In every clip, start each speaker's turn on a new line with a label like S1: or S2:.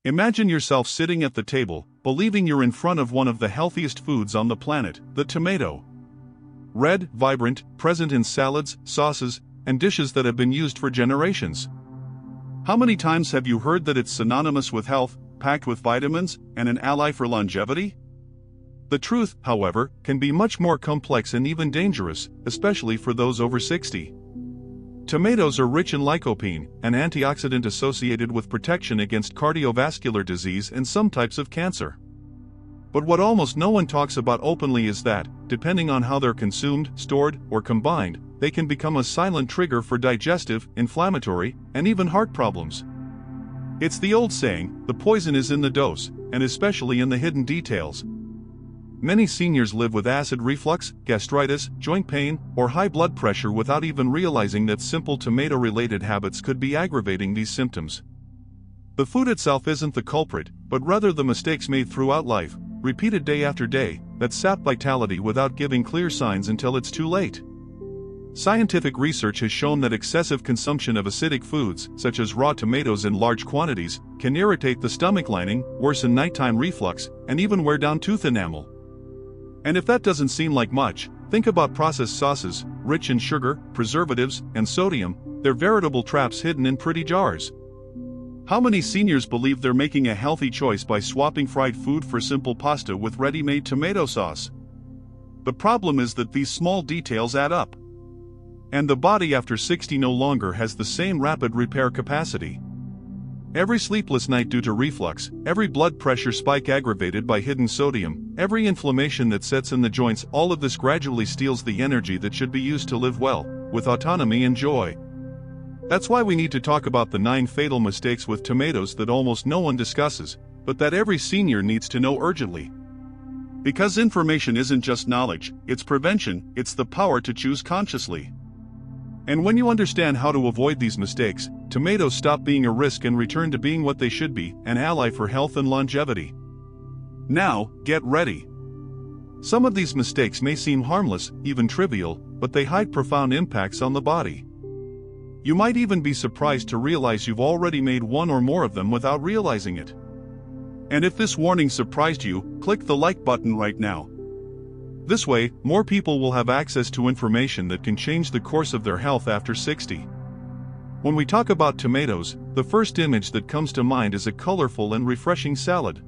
S1: Imagine yourself sitting at the table, believing you're in front of one of the healthiest foods on the planet, the tomato. Red, vibrant, present in salads, sauces, and dishes that have been used for generations. How many times have you heard that it's synonymous with health, packed with vitamins, and an ally for longevity? The truth, however, can be much more complex and even dangerous, especially for those over 60. Tomatoes are rich in lycopene, an antioxidant associated with protection against cardiovascular disease and some types of cancer. But what almost no one talks about openly is that, depending on how they're consumed, stored, or combined, they can become a silent trigger for digestive, inflammatory, and even heart problems. It's the old saying, the poison is in the dose, and especially in the hidden details. Many seniors live with acid reflux, gastritis, joint pain, or high blood pressure without even realizing that simple tomato-related habits could be aggravating these symptoms. The food itself isn't the culprit, but rather the mistakes made throughout life, repeated day after day, that sap vitality without giving clear signs until it's too late. Scientific research has shown that excessive consumption of acidic foods, such as raw tomatoes in large quantities, can irritate the stomach lining, worsen nighttime reflux, and even wear down tooth enamel. And if that doesn't seem like much, think about processed sauces, rich in sugar, preservatives, and sodium. They're veritable traps hidden in pretty jars. How many seniors believe they're making a healthy choice by swapping fried food for simple pasta with ready-made tomato sauce? The problem is that these small details add up. And the body after 60 no longer has the same rapid repair capacity. Every sleepless night due to reflux, every blood pressure spike aggravated by hidden sodium, every inflammation that sets in the joints, all of this gradually steals the energy that should be used to live well, with autonomy and joy. That's why we need to talk about the 9 fatal mistakes with tomatoes that almost no one discusses, but that every senior needs to know urgently. Because information isn't just knowledge, it's prevention, it's the power to choose consciously. And when you understand how to avoid these mistakes, tomatoes stop being a risk and return to being what they should be, an ally for health and longevity. Now, get ready. Some of these mistakes may seem harmless, even trivial, but they hide profound impacts on the body. You might even be surprised to realize you've already made one or more of them without realizing it. And if this warning surprised you, click the like button right now. This way, more people will have access to information that can change the course of their health after 60. When we talk about tomatoes, the first image that comes to mind is a colorful and refreshing salad.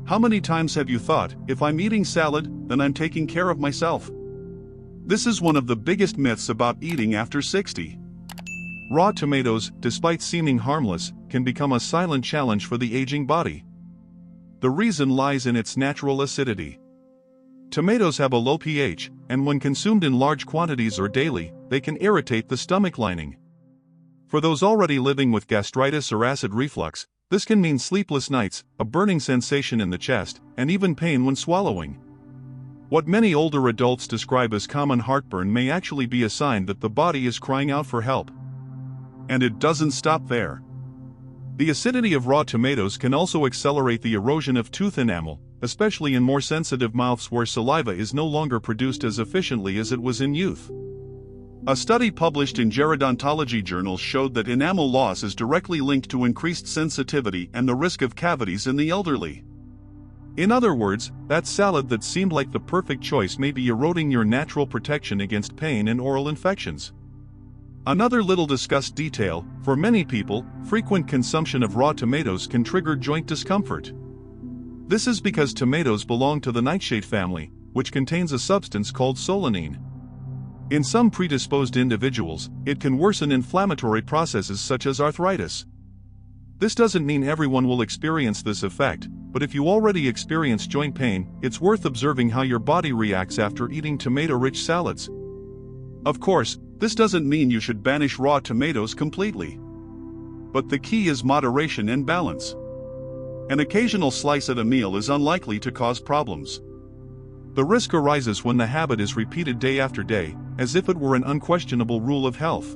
S1: How many times have you thought, if I'm eating salad, then I'm taking care of myself? This is one of the biggest myths about eating after 60. Raw tomatoes, despite seeming harmless, can become a silent challenge for the aging body. The reason lies in its natural acidity. Tomatoes have a low pH, and when consumed in large quantities or daily, they can irritate the stomach lining. For those already living with gastritis or acid reflux, this can mean sleepless nights, a burning sensation in the chest, and even pain when swallowing. What many older adults describe as common heartburn may actually be a sign that the body is crying out for help. And it doesn't stop there. The acidity of raw tomatoes can also accelerate the erosion of tooth enamel, especially in more sensitive mouths where saliva is no longer produced as efficiently as it was in youth. A study published in gerodontology journals showed that enamel loss is directly linked to increased sensitivity and the risk of cavities in the elderly. In other words, that salad that seemed like the perfect choice may be eroding your natural protection against pain and oral infections. Another little discussed detail, for many people, frequent consumption of raw tomatoes can trigger joint discomfort. This is because tomatoes belong to the nightshade family, which contains a substance called solanine. In some predisposed individuals, it can worsen inflammatory processes such as arthritis. This doesn't mean everyone will experience this effect, but if you already experience joint pain, it's worth observing how your body reacts after eating tomato-rich salads. Of course, this doesn't mean you should banish raw tomatoes completely. But the key is moderation and balance. An occasional slice at a meal is unlikely to cause problems. The risk arises when the habit is repeated day after day, as if it were an unquestionable rule of health.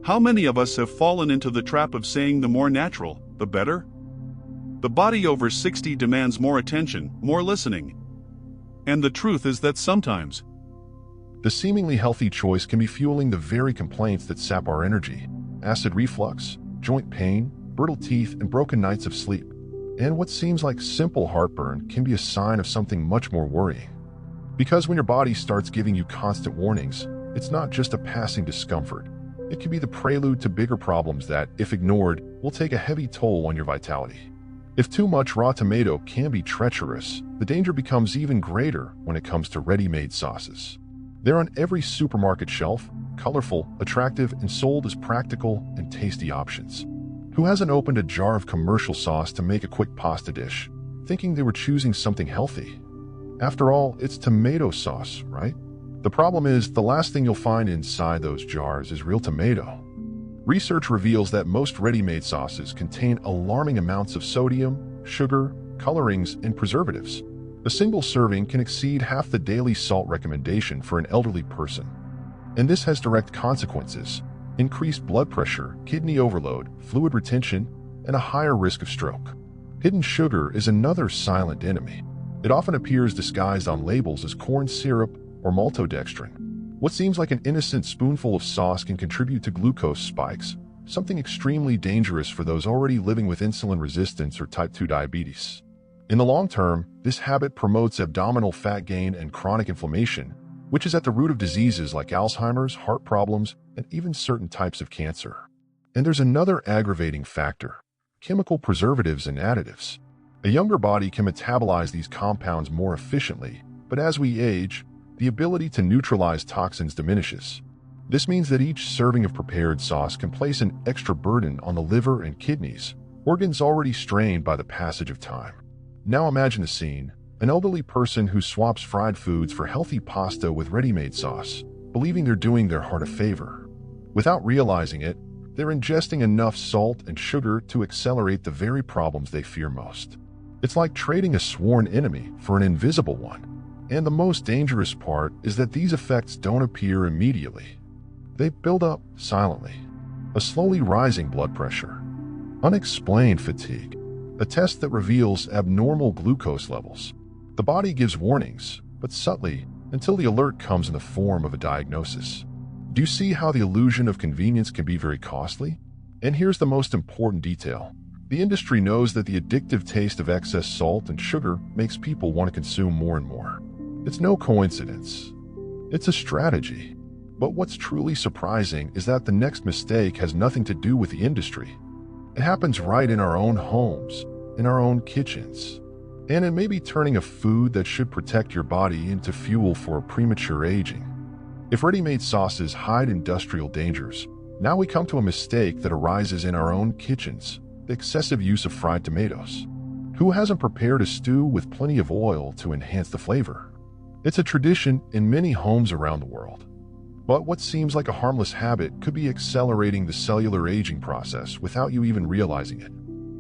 S1: How many of us have fallen into the trap of saying the more natural, the better? The body over 60 demands more attention, more listening. And the truth is that sometimes,
S2: the seemingly healthy choice can be fueling the very complaints that sap our energy: acid reflux, joint pain, brittle teeth, and broken nights of sleep. And what seems like simple heartburn can be a sign of something much more worrying. Because when your body starts giving you constant warnings, it's not just a passing discomfort. It can be the prelude to bigger problems that, if ignored, will take a heavy toll on your vitality. If too much raw tomato can be treacherous, the danger becomes even greater when it comes to ready-made sauces. They're on every supermarket shelf, colorful, attractive, and sold as practical and tasty options. Who hasn't opened a jar of commercial sauce to make a quick pasta dish, thinking they were choosing something healthy? After all, it's tomato sauce, right? The problem is, the last thing you'll find inside those jars is real tomato. Research reveals that most ready-made sauces contain alarming amounts of sodium, sugar, colorings, and preservatives. A single serving can exceed half the daily salt recommendation for an elderly person. And this has direct consequences: increased blood pressure, kidney overload, fluid retention, and a higher risk of stroke. Hidden sugar is another silent enemy. It often appears disguised on labels as corn syrup or maltodextrin. What seems like an innocent spoonful of sauce can contribute to glucose spikes, something extremely dangerous for those already living with insulin resistance or type 2 diabetes. In the long term, this habit promotes abdominal fat gain and chronic inflammation, which is at the root of diseases like Alzheimer's, heart problems, and even certain types of cancer. And there's another aggravating factor: chemical preservatives and additives. A younger body can metabolize these compounds more efficiently, but as we age, the ability to neutralize toxins diminishes. This means that each serving of prepared sauce can place an extra burden on the liver and kidneys, organs already strained by the passage of time. Now imagine a scene: an elderly person who swaps fried foods for healthy pasta with ready-made sauce, believing they're doing their heart a favor. Without realizing it, they're ingesting enough salt and sugar to accelerate the very problems they fear most. It's like trading a sworn enemy for an invisible one. And the most dangerous part is that these effects don't appear immediately. They build up silently. A slowly rising blood pressure, unexplained fatigue, a test that reveals abnormal glucose levels. The body gives warnings, but subtly, until the alert comes in the form of a diagnosis. Do you see how the illusion of convenience can be very costly? And here's the most important detail. The industry knows that the addictive taste of excess salt and sugar makes people want to consume more and more. It's no coincidence. It's a strategy. But what's truly surprising is that the next mistake has nothing to do with the industry. It happens right in our own homes, in our own kitchens. And it may be turning a food that should protect your body into fuel for premature aging. If ready-made sauces hide industrial dangers, now we come to a mistake that arises in our own kitchens: the excessive use of fried tomatoes. Who hasn't prepared a stew with plenty of oil to enhance the flavor? It's a tradition in many homes around the world. But what seems like a harmless habit could be accelerating the cellular aging process without you even realizing it.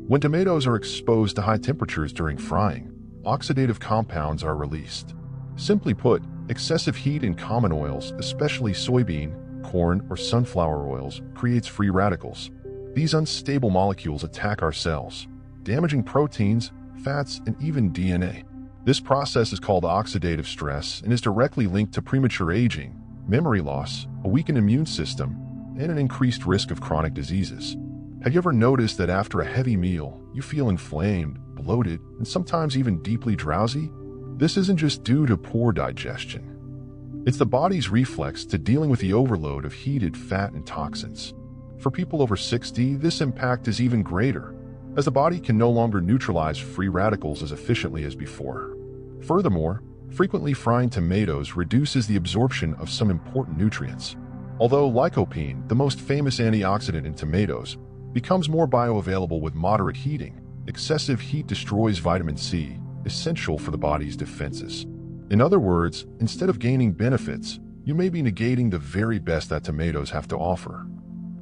S2: When tomatoes are exposed to high temperatures during frying, oxidative compounds are released. Simply put, excessive heat in common oils, especially soybean, corn, or sunflower oils, creates free radicals. These unstable molecules attack our cells, damaging proteins, fats, and even DNA. This process is called oxidative stress and is directly linked to premature aging, memory loss, a weakened immune system, and an increased risk of chronic diseases. Have you ever noticed that after a heavy meal, you feel inflamed, bloated, and sometimes even deeply drowsy? This isn't just due to poor digestion. It's the body's reflex to dealing with the overload of heated fat and toxins. For people over 60, this impact is even greater, as the body can no longer neutralize free radicals as efficiently as before. Furthermore, frequently frying tomatoes reduces the absorption of some important nutrients. Although lycopene, the most famous antioxidant in tomatoes, becomes more bioavailable with moderate heating, excessive heat destroys vitamin C, essential for the body's defenses. In other words, instead of gaining benefits, you may be negating the very best that tomatoes have to offer.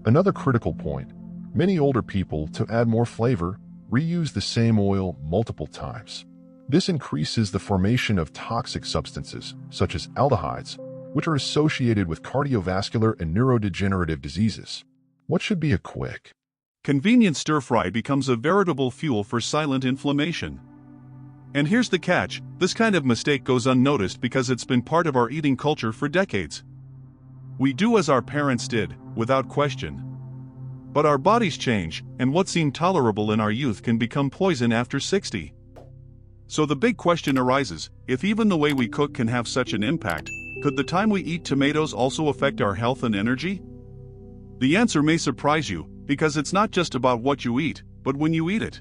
S2: Another critical point: many older people, to add more flavor, reuse the same oil multiple times. This increases the formation of toxic substances, such as aldehydes, which are associated with cardiovascular and neurodegenerative diseases. What should be a quick,
S1: convenient stir-fry becomes a veritable fuel for silent inflammation. And here's the catch: this kind of mistake goes unnoticed because it's been part of our eating culture for decades. We do as our parents did, without question. But our bodies change, and what seemed tolerable in our youth can become poison after 60. So the big question arises, if even the way we cook can have such an impact, could the time we eat tomatoes also affect our health and energy? The answer may surprise you, because it's not just about what you eat, but when you eat it.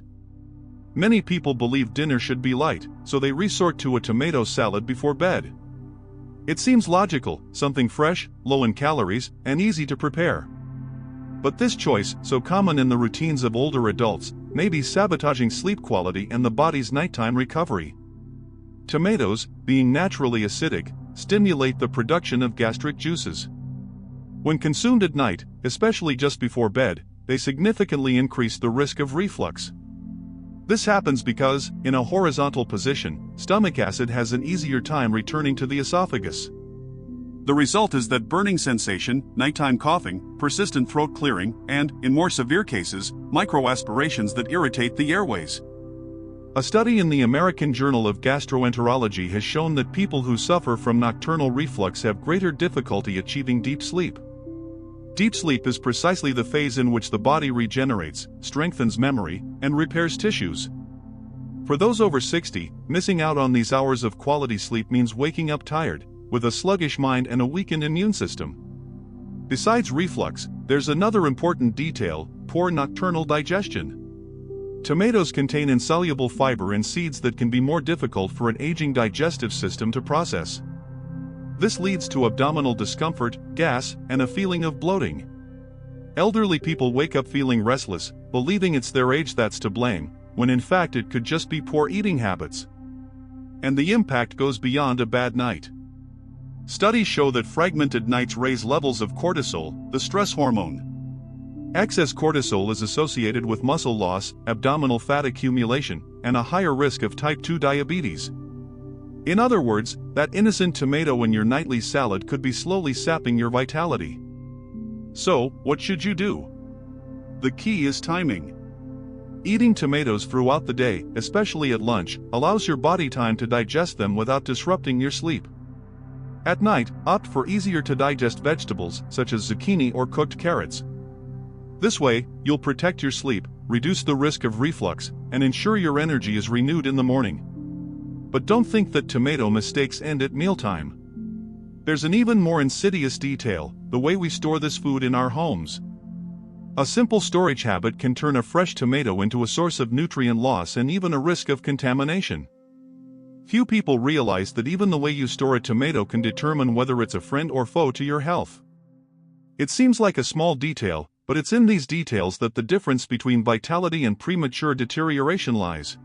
S1: Many people believe dinner should be light, so they resort to a tomato salad before bed. It seems logical, something fresh, low in calories, and easy to prepare. But this choice, so common in the routines of older adults, may be sabotaging sleep quality and the body's nighttime recovery. Tomatoes, being naturally acidic, stimulate the production of gastric juices. When consumed at night, especially just before bed, they significantly increase the risk of reflux. This happens because, in a horizontal position, stomach acid has an easier time returning to the esophagus. The result is that burning sensation, nighttime coughing, persistent throat clearing, and, in more severe cases, microaspirations that irritate the airways. A study in the American Journal of Gastroenterology has shown that people who suffer from nocturnal reflux have greater difficulty achieving deep sleep. Deep sleep is precisely the phase in which the body regenerates, strengthens memory, and repairs tissues. For those over 60, missing out on these hours of quality sleep means waking up tired, with a sluggish mind and a weakened immune system. Besides reflux, there's another important detail: poor nocturnal digestion. Tomatoes contain insoluble fiber and seeds that can be more difficult for an aging digestive system to process. This leads to abdominal discomfort, gas, and a feeling of bloating. Elderly people wake up feeling restless, believing it's their age that's to blame, when in fact it could just be poor eating habits. And the impact goes beyond a bad night. Studies show that fragmented nights raise levels of cortisol, the stress hormone. Excess cortisol is associated with muscle loss, abdominal fat accumulation, and a higher risk of type 2 diabetes. In other words, that innocent tomato in your nightly salad could be slowly sapping your vitality. So, what should you do? The key is timing. Eating tomatoes throughout the day, especially at lunch, allows your body time to digest them without disrupting your sleep. At night, opt for easier-to-digest vegetables, such as zucchini or cooked carrots. This way, you'll protect your sleep, reduce the risk of reflux, and ensure your energy is renewed in the morning. But don't think that tomato mistakes end at mealtime. There's an even more insidious detail: the way we store this food in our homes. A simple storage habit can turn a fresh tomato into a source of nutrient loss and even a risk of contamination. Few people realize that even the way you store a tomato can determine whether it's a friend or foe to your health. It seems like a small detail, but it's in these details that the difference between vitality and premature deterioration lies.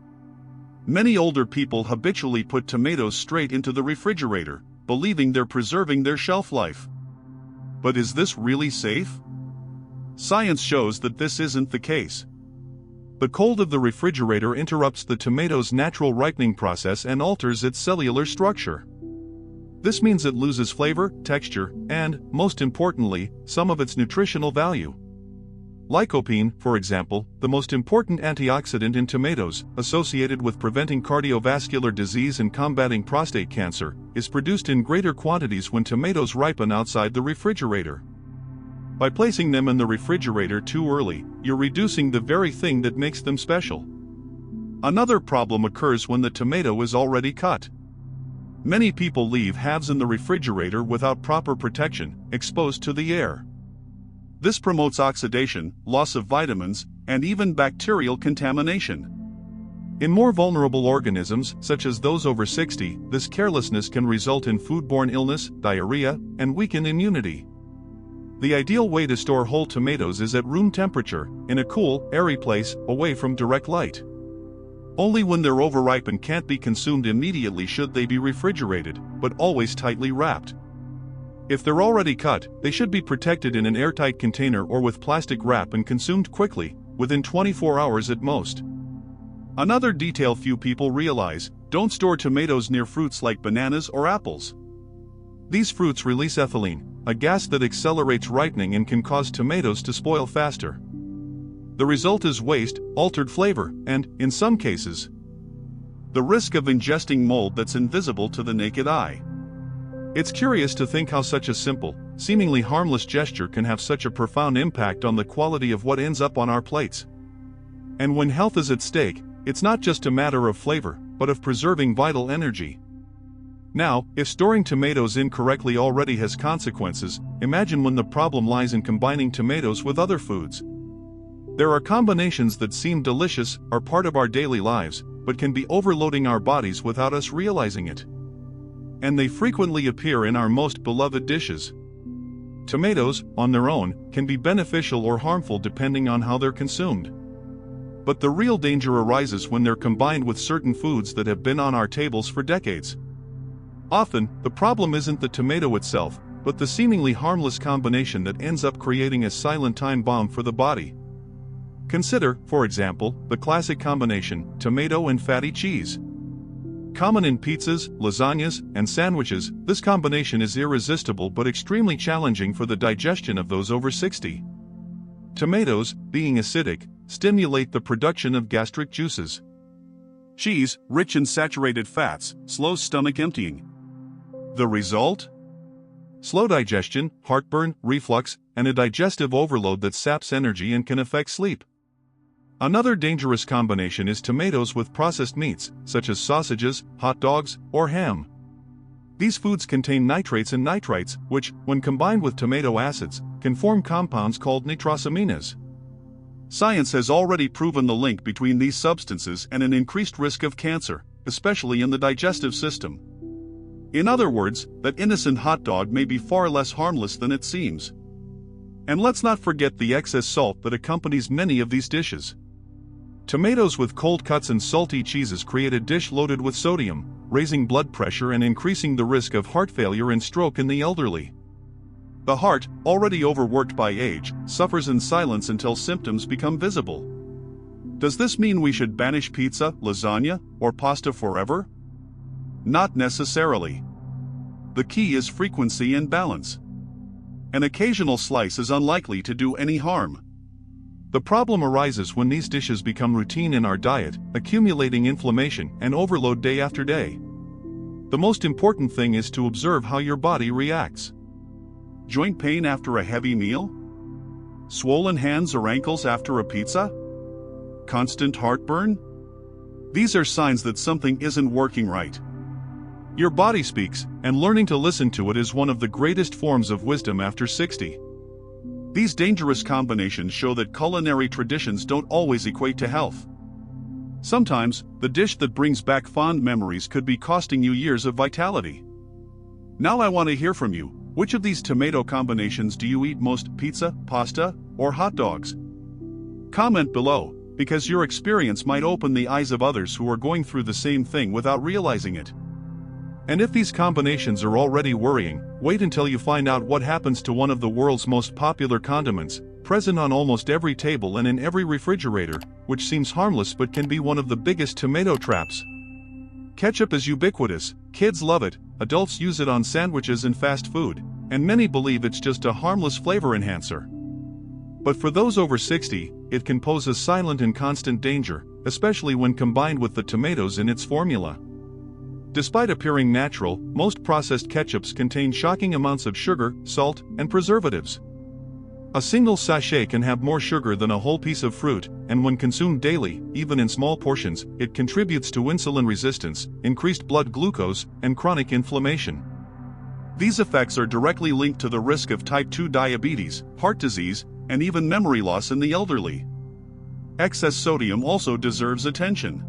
S1: Many older people habitually put tomatoes straight into the refrigerator, believing they're preserving their shelf life. But is this really safe? Science shows that this isn't the case. The cold of the refrigerator interrupts the tomato's natural ripening process and alters its cellular structure. This means it loses flavor, texture, and, most importantly, some of its nutritional value. Lycopene, for example, the most important antioxidant in tomatoes, associated with preventing cardiovascular disease and combating prostate cancer, is produced in greater quantities when tomatoes ripen outside the refrigerator. By placing them in the refrigerator too early, you're reducing the very thing that makes them special. Another problem occurs when the tomato is already cut. Many people leave halves in the refrigerator without proper protection, exposed to the air. This promotes oxidation, loss of vitamins, and even bacterial contamination. In more vulnerable organisms, such as those over 60, this carelessness can result in foodborne illness, diarrhea, and weakened immunity. The ideal way to store whole tomatoes is at room temperature, in a cool, airy place, away from direct light. Only when they're overripe and can't be consumed immediately should they be refrigerated, but always tightly wrapped. If they're already cut, they should be protected in an airtight container or with plastic wrap and consumed quickly, within 24 hours at most. Another detail few people realize: don't store tomatoes near fruits like bananas or apples. These fruits release ethylene, a gas that accelerates ripening and can cause tomatoes to spoil faster. The result is waste, altered flavor, and, in some cases, the risk of ingesting mold that's invisible to the naked eye. It's curious to think how such a simple, seemingly harmless gesture can have such a profound impact on the quality of what ends up on our plates. And when health is at stake, it's not just a matter of flavor, but of preserving vital energy. Now, if storing tomatoes incorrectly already has consequences, imagine when the problem lies in combining tomatoes with other foods. There are combinations that seem delicious, are part of our daily lives, but can be overloading our bodies without us realizing it. And they frequently appear in our most beloved dishes. Tomatoes, on their own, can be beneficial or harmful depending on how they're consumed. But the real danger arises when they're combined with certain foods that have been on our tables for decades. Often, the problem isn't the tomato itself, but the seemingly harmless combination that ends up creating a silent time bomb for the body. Consider, for example, the classic combination, tomato and fatty cheese. Common in pizzas, lasagnas, and sandwiches, this combination is irresistible but extremely challenging for the digestion of those over 60. Tomatoes, being acidic, stimulate the production of gastric juices. Cheese, rich in saturated fats, slows stomach emptying. The result? Slow digestion, heartburn, reflux, and a digestive overload that saps energy and can affect sleep. Another dangerous combination is tomatoes with processed meats, such as sausages, hot dogs, or ham. These foods contain nitrates and nitrites, which, when combined with tomato acids, can form compounds called nitrosamines. Science has already proven the link between these substances and an increased risk of cancer, especially in the digestive system. In other words, that innocent hot dog may be far less harmless than it seems. And let's not forget the excess salt that accompanies many of these dishes. Tomatoes with cold cuts and salty cheeses create a dish loaded with sodium, raising blood pressure and increasing the risk of heart failure and stroke in the elderly. The heart, already overworked by age, suffers in silence until symptoms become visible. Does this mean we should banish pizza, lasagna, or pasta forever? Not necessarily. The key is frequency and balance. An occasional slice is unlikely to do any harm. The problem arises when these dishes become routine in our diet, accumulating inflammation and overload day after day. The most important thing is to observe how your body reacts. Joint pain after a heavy meal? Swollen hands or ankles after a pizza? Constant heartburn? These are signs that something isn't working right. Your body speaks, and learning to listen to it is one of the greatest forms of wisdom after 60. These dangerous combinations show that culinary traditions don't always equate to health. Sometimes, the dish that brings back fond memories could be costing you years of vitality. Now I want to hear from you. Which of these tomato combinations do you eat most, pizza, pasta, or hot dogs? Comment below, because your experience might open the eyes of others who are going through the same thing without realizing it. And if these combinations are already worrying, wait until you find out what happens to one of the world's most popular condiments, present on almost every table and in every refrigerator, which seems harmless but can be one of the biggest tomato traps. Ketchup is ubiquitous, kids love it, adults use it on sandwiches and fast food, and many believe it's just a harmless flavor enhancer. But for those over 60, it can pose a silent and constant danger, especially when combined with the tomatoes in its formula. Despite appearing natural, most processed ketchups contain shocking amounts of sugar, salt, and preservatives. A single sachet can have more sugar than a whole piece of fruit, and when consumed daily, even in small portions, it contributes to insulin resistance, increased blood glucose, and chronic inflammation. These effects are directly linked to the risk of type 2 diabetes, heart disease, and even memory loss in the elderly. Excess sodium also deserves attention.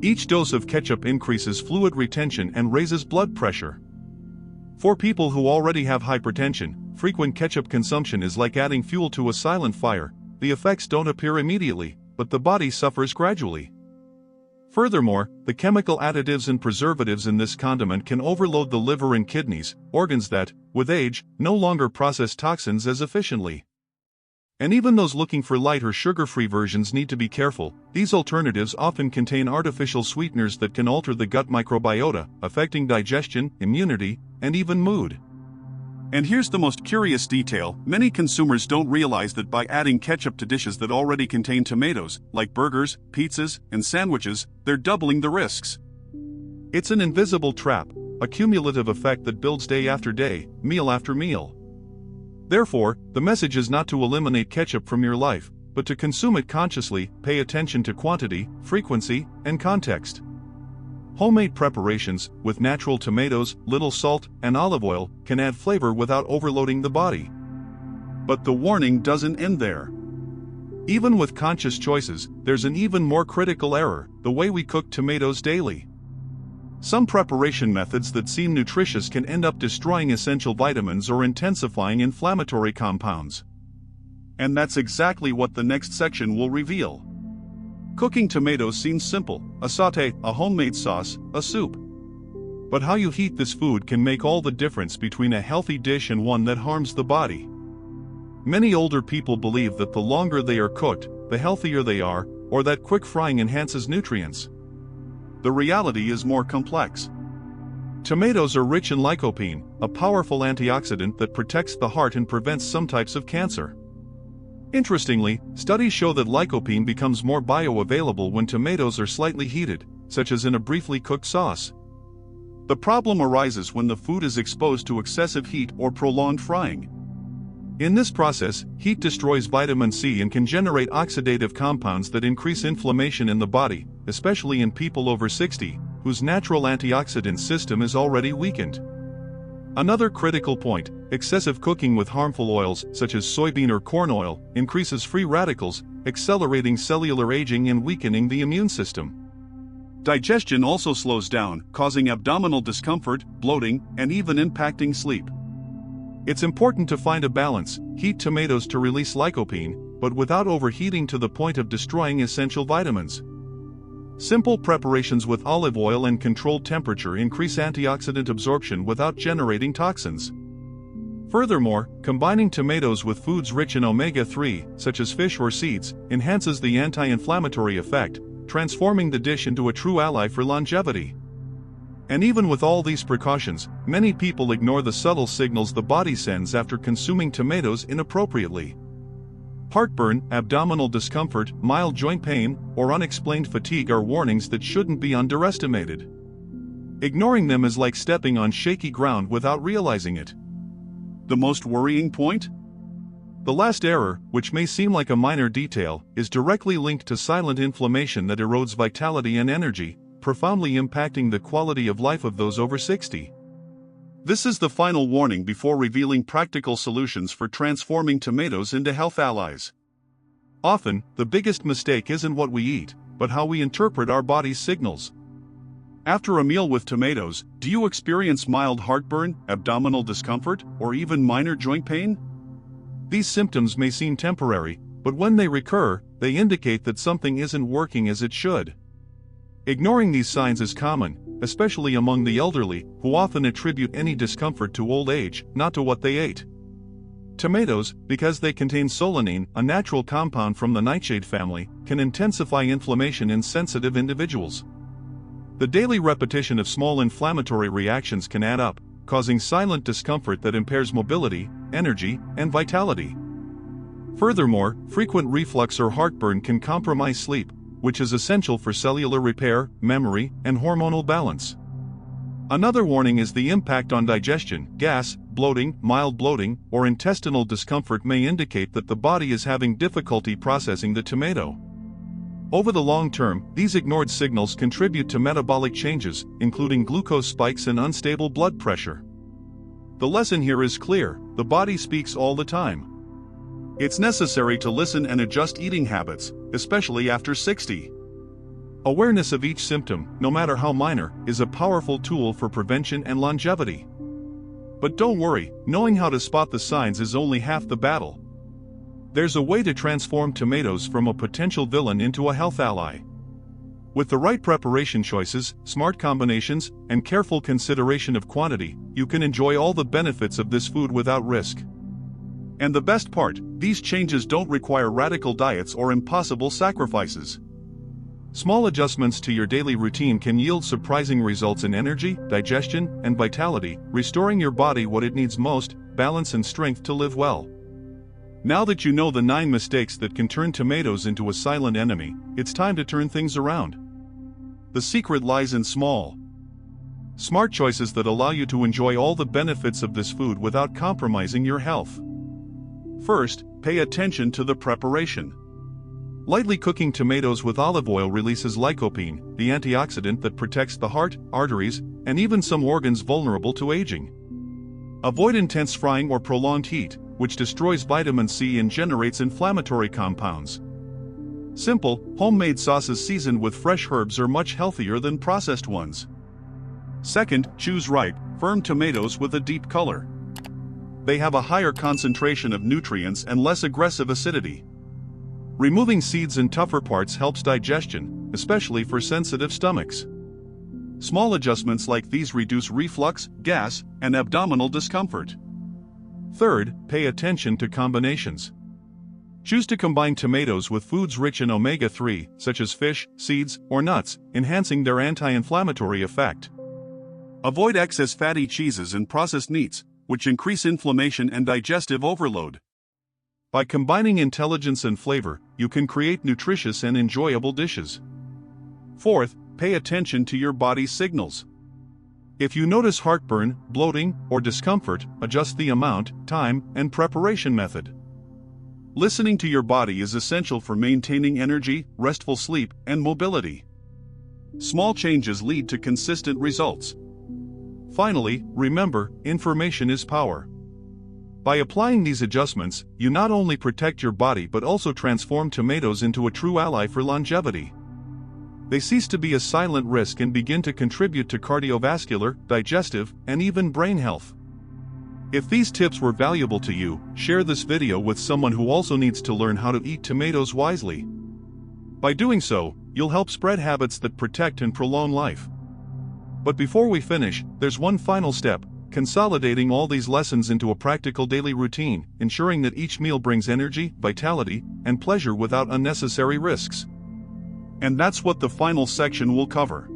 S1: Each dose of ketchup increases fluid retention and raises blood pressure. For people who already have hypertension, frequent ketchup consumption is like adding fuel to a silent fire. The effects don't appear immediately, but the body suffers gradually. Furthermore, the chemical additives and preservatives in this condiment can overload the liver and kidneys, organs that, with age, no longer process toxins as efficiently. And even those looking for light or sugar-free versions need to be careful. These alternatives often contain artificial sweeteners that can alter the gut microbiota, affecting digestion, immunity, and even mood. And here's the most curious detail: many consumers don't realize that by adding ketchup to dishes that already contain tomatoes, like burgers, pizzas, and sandwiches, they're doubling the risks. It's an invisible trap, a cumulative effect that builds day after day, meal after meal. Therefore, the message is not to eliminate ketchup from your life, but to consume it consciously. Pay attention to quantity, frequency, and context. Homemade preparations, with natural tomatoes, little salt, and olive oil, can add flavor without overloading the body. But the warning doesn't end there. Even with conscious choices, there's an even more critical error: the way we cook tomatoes daily. Some preparation methods that seem nutritious can end up destroying essential vitamins or intensifying inflammatory compounds. And that's exactly what the next section will reveal. Cooking tomatoes seems simple: a sauté, a homemade sauce, a soup. But how you heat this food can make all the difference between a healthy dish and one that harms the body. Many older people believe that the longer they are cooked, the healthier they are, or that quick frying enhances nutrients. The reality is more complex. Tomatoes are rich in lycopene, a powerful antioxidant that protects the heart and prevents some types of cancer. Interestingly, studies show that lycopene becomes more bioavailable when tomatoes are slightly heated, such as in a briefly cooked sauce. The problem arises when the food is exposed to excessive heat or prolonged frying. In this process, heat destroys vitamin C and can generate oxidative compounds that increase inflammation in the body, especially in people over 60, whose natural antioxidant system is already weakened. Another critical point: excessive cooking with harmful oils, such as soybean or corn oil, increases free radicals, accelerating cellular aging and weakening the immune system. Digestion also slows down, causing abdominal discomfort, bloating, and even impacting sleep. It's important to find a balance: heat tomatoes to release lycopene, but without overheating to the point of destroying essential vitamins. Simple preparations with olive oil and controlled temperature increase antioxidant absorption without generating toxins. Furthermore, combining tomatoes with foods rich in omega-3, such as fish or seeds, enhances the anti-inflammatory effect, transforming the dish into a true ally for longevity. And even with all these precautions, many people ignore the subtle signals the body sends after consuming tomatoes inappropriately. Heartburn, abdominal discomfort, mild joint pain, or unexplained fatigue are warnings that shouldn't be underestimated. Ignoring them is like stepping on shaky ground without realizing it. The most worrying point? The last error, which may seem like a minor detail, is directly linked to silent inflammation that erodes vitality and energy, profoundly impacting the quality of life of those over 60. This is the final warning before revealing practical solutions for transforming tomatoes into health allies. Often, the biggest mistake isn't what we eat, but how we interpret our body's signals. After a meal with tomatoes, do you experience mild heartburn, abdominal discomfort, or even minor joint pain? These symptoms may seem temporary, but when they recur, they indicate that something isn't working as it should. Ignoring these signs is common, especially among the elderly, who often attribute any discomfort to old age, not to what they ate. Tomatoes, because they contain solanine, a natural compound from the nightshade family, can intensify inflammation in sensitive individuals. The daily repetition of small inflammatory reactions can add up, causing silent discomfort that impairs mobility, energy, and vitality. Furthermore, frequent reflux or heartburn can compromise sleep, which is essential for cellular repair, memory, and hormonal balance. Another warning is the impact on digestion. Gas, bloating, mild bloating, or intestinal discomfort may indicate that the body is having difficulty processing the tomato. Over the long term, these ignored signals contribute to metabolic changes, including glucose spikes and unstable blood pressure. The lesson here is clear: the body speaks all the time. It's necessary to listen and adjust eating habits, especially after 60. Awareness of each symptom, no matter how minor, is a powerful tool for prevention and longevity. But don't worry, knowing how to spot the signs is only half the battle. There's a way to transform tomatoes from a potential villain into a health ally. With the right preparation choices, smart combinations, and careful consideration of quantity, you can enjoy all the benefits of this food without risk. And the best part, these changes don't require radical diets or impossible sacrifices. Small adjustments to your daily routine can yield surprising results in energy, digestion, and vitality, restoring your body what it needs most: balance and strength to live well. Now that you know the 9 mistakes that can turn tomatoes into a silent enemy, it's time to turn things around. The secret lies in small, smart choices that allow you to enjoy all the benefits of this food without compromising your health. First, pay attention to the preparation. Lightly cooking tomatoes with olive oil releases lycopene, the antioxidant that protects the heart, arteries, and even some organs vulnerable to aging. Avoid intense frying or prolonged heat, which destroys vitamin C and generates inflammatory compounds. Simple, homemade sauces seasoned with fresh herbs are much healthier than processed ones. Second, choose ripe, firm tomatoes with a deep color. They have a higher concentration of nutrients and less aggressive acidity. Removing seeds and tougher parts helps digestion, especially for sensitive stomachs. Small adjustments like these reduce reflux, gas, and abdominal discomfort. Third, pay attention to combinations. Choose to combine tomatoes with foods rich in omega-3, such as fish, seeds, or nuts, enhancing their anti-inflammatory effect. Avoid excess fatty cheeses and processed meats, which increase inflammation and digestive overload. By combining intelligence and flavor, you can create nutritious and enjoyable dishes. Fourth, pay attention to your body's signals. If you notice heartburn, bloating, or discomfort, adjust the amount, time, and preparation method. Listening to your body is essential for maintaining energy, restful sleep, and mobility. Small changes lead to consistent results. Finally, remember, information is power. By applying these adjustments, you not only protect your body but also transform tomatoes into a true ally for longevity. They cease to be a silent risk and begin to contribute to cardiovascular, digestive, and even brain health. If these tips were valuable to you, share this video with someone who also needs to learn how to eat tomatoes wisely. By doing so, you'll help spread habits that protect and prolong life. But before we finish, there's one final step: consolidating all these lessons into a practical daily routine, ensuring that each meal brings energy, vitality, and pleasure without unnecessary risks. And that's what the final section will cover.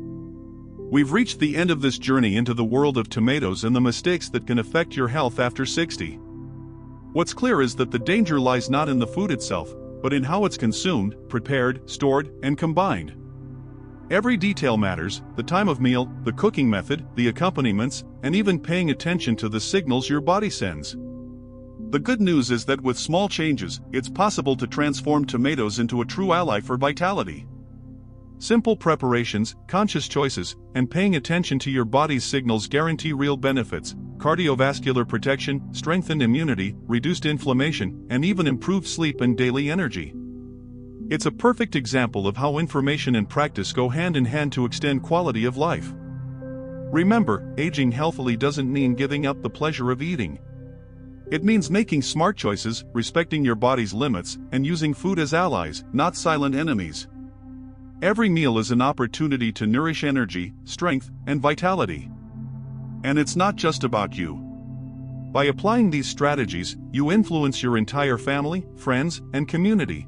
S1: We've reached the end of this journey into the world of tomatoes and the mistakes that can affect your health after 60. What's clear is that the danger lies not in the food itself, but in how it's consumed, prepared, stored, and combined. Every detail matters: the time of meal, the cooking method, the accompaniments, and even paying attention to the signals your body sends. The good news is that with small changes, it's possible to transform tomatoes into a true ally for vitality. Simple preparations, conscious choices, and paying attention to your body's signals guarantee real benefits: cardiovascular protection, strengthened immunity, reduced inflammation, and even improved sleep and daily energy. It's a perfect example of how information and practice go hand in hand to extend quality of life. Remember, aging healthily doesn't mean giving up the pleasure of eating. It means making smart choices, respecting your body's limits, and using food as allies, not silent enemies. Every meal is an opportunity to nourish energy, strength, and vitality. And it's not just about you. By applying these strategies, you influence your entire family, friends, and community.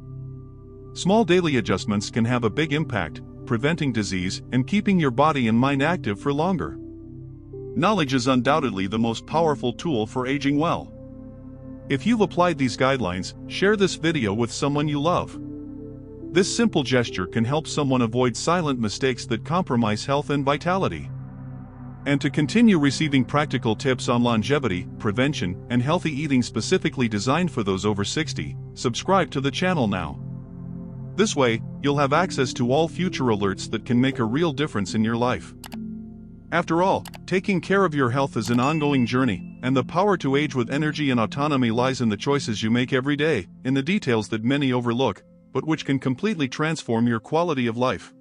S1: Small daily adjustments can have a big impact, preventing disease and keeping your body and mind active for longer. Knowledge is undoubtedly the most powerful tool for aging well. If you've applied these guidelines, share this video with someone you love. This simple gesture can help someone avoid silent mistakes that compromise health and vitality. And to continue receiving practical tips on longevity, prevention, and healthy eating specifically designed for those over 60, subscribe to the channel now. This way, you'll have access to all future alerts that can make a real difference in your life. After all, taking care of your health is an ongoing journey, and the power to age with energy and autonomy lies in the choices you make every day, in the details that many overlook, but which can completely transform your quality of life.